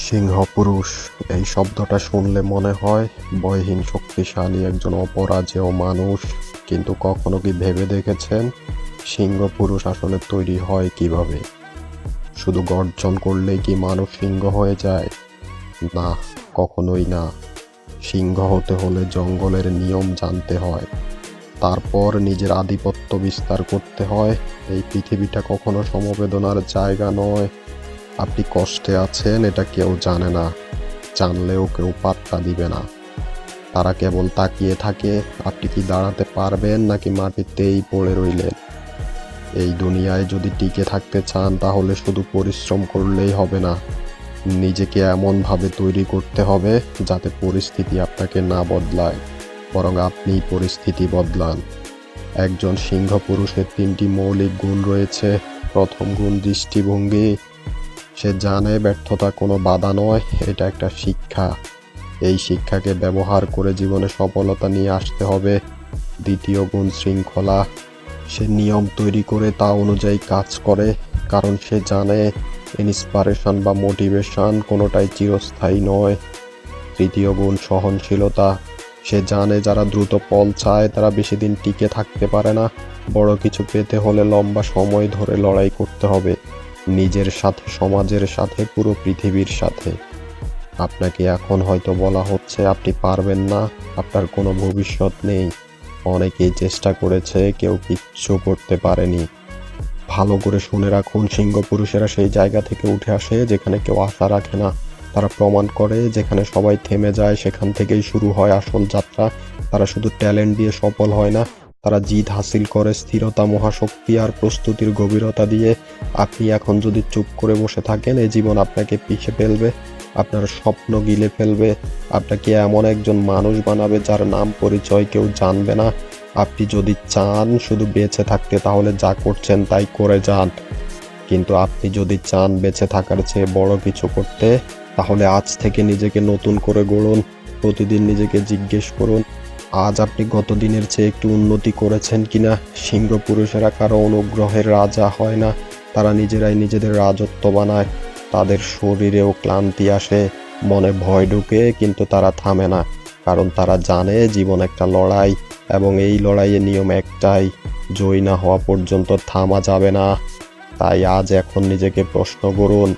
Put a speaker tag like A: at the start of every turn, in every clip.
A: সিংহ পুরুষ এই শব্দটা শুনলে মনে হয় ভয়হীন শক্তিশালী একজন অপরাজেয় মানুষ। কিন্তু কখনো কি ভেবে দেখেছেন সিংহ পুরুষ আসলে তৈরি হয় কিভাবে? শুধু গর্জন করলেই কি মানুষ সিংহ হয়ে যায়? না, কখনোই না। সিংহ হতে হলে জঙ্গলের নিয়ম জানতে হয়, তারপর নিজের আধিপত্য বিস্তার করতে হয়। এই পৃথিবীটা কখনো সমবেদনার জায়গা নয়। আপনি কষ্টে আছেন এটা কেউ জানে না, জানলেও কেউ পাত্তা দিবে না। তারা কেবল তাকিয়ে থাকে আপনি কি দাঁড়াতে পারবেন নাকি মাটিতেই পড়ে রইলেন। এই দুনিয়ায় যদি টিকে থাকতে চান তাহলে শুধু পরিশ্রম করলেই হবে না, নিজেকে এমনভাবে তৈরি করতে হবে যাতে পরিস্থিতি আপনাকে না বদলায়, বরং আপনি পরিস্থিতি বদলান। একজন সিংহ পুরুষের 3টি মৌলিক গুণ রয়েছে। প্রথম গুণ দৃষ্টিভঙ্গি। সে জানে ব্যর্থতা কোনো বাধা নয়, এটা একটা শিক্ষা। এই শিক্ষাকে ব্যবহার করে জীবনে সফলতা নিয়ে আসতে হবে। দ্বিতীয় গুণ শৃঙ্খলা। সে নিয়ম তৈরি করে তা অনুযায়ী কাজ করে, কারণ সে জানে ইন্সপিরেশন বা মোটিভেশন কোনোটাই চিরস্থায়ী নয়। তৃতীয় গুণ সহনশীলতা। সে জানে যারা দ্রুত ফল চায় তারা বেশি দিন টিকে থাকতে পারে না। বড় কিছু পেতে হলে লম্বা সময় ধরে লড়াই করতে হবে, নিজের সাথে, সমাজের সাথে, পুরো পৃথিবীর সাথে। আপনাকে এখন হয়তো বলা হচ্ছে আপনি পারবেন না, আপনার কোনো ভবিষ্যৎ নেই। অনেকেই চেষ্টা করেছে, কেউ কিচ্ছু করতে পারেনি। ভালো করে শুনে রাখুন, সিংহ পুরুষেরা সেই জায়গা থেকে উঠে আসে যেখানে কেউ আশা রাখে না। তারা প্রমাণ করে যেখানে সবাই থেমে যায় সেখান থেকেই শুরু হয় আসল যাত্রা। তারা শুধু ট্যালেন্ট দিয়ে সফল হয় না, তারা জিত হাসিল করে স্থিরতা, মহাশক্তি আর প্রস্তুতির গভীরতা দিয়ে। আপনি এখন যদি চুপ করে বসে থাকেন এই জীবন আপনাকে পিষে ফেলবে, আপনার স্বপ্ন গিলে ফেলবে, আপনাকে এমন একজন মানুষ বানাবে যার নাম পরিচয় কেউ জানবে না। আপনি যদি চান শুধু বেঁচে থাকতে তাহলে যা করছেন তাই করে যান, কিন্তু আপনি যদি চান বেঁচে থাকার চেয়ে বড় কিছু করতে, তাহলে আজ থেকে নিজেকে নতুন করে গড়ুন। প্রতিদিন নিজেকে জিজ্ঞেস করুন, আজ আপনি গত দিনের চেয়ে একটু উন্নতি করেছেন কিনা। সিংহ পুরুষেরা কারো অনুগ্রহের রাজা হয় না, তারা নিজেরাই নিজেদের রাজত্ব বানায়। তাদের শরীরেও ক্লান্তি আসে, মনে ভয় ঢুকে, কিন্তু তারা থামে না, কারণ তারা জানে জীবন একটা লড়াই, এবং এই লড়াইয়ে নিয়ম একটাই, জয়ী না হওয়া পর্যন্ত থামা যাবে না। তাই আজ এখন নিজেকে প্রশ্ন করুন,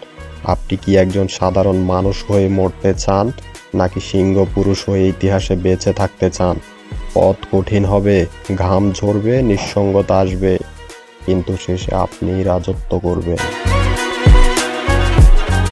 A: আপনি কি একজন সাধারণ মানুষ হয়ে মরতে চান নাকি সিংহ পুরুষ হয়ে ইতিহাসে বেঁচে থাকতে চান? পথ কঠিন হবে, ঘাম ঝরবে, নিঃসঙ্গতা আসবে, কিন্তু শেষে আপনিই রাজত্ব করবেন।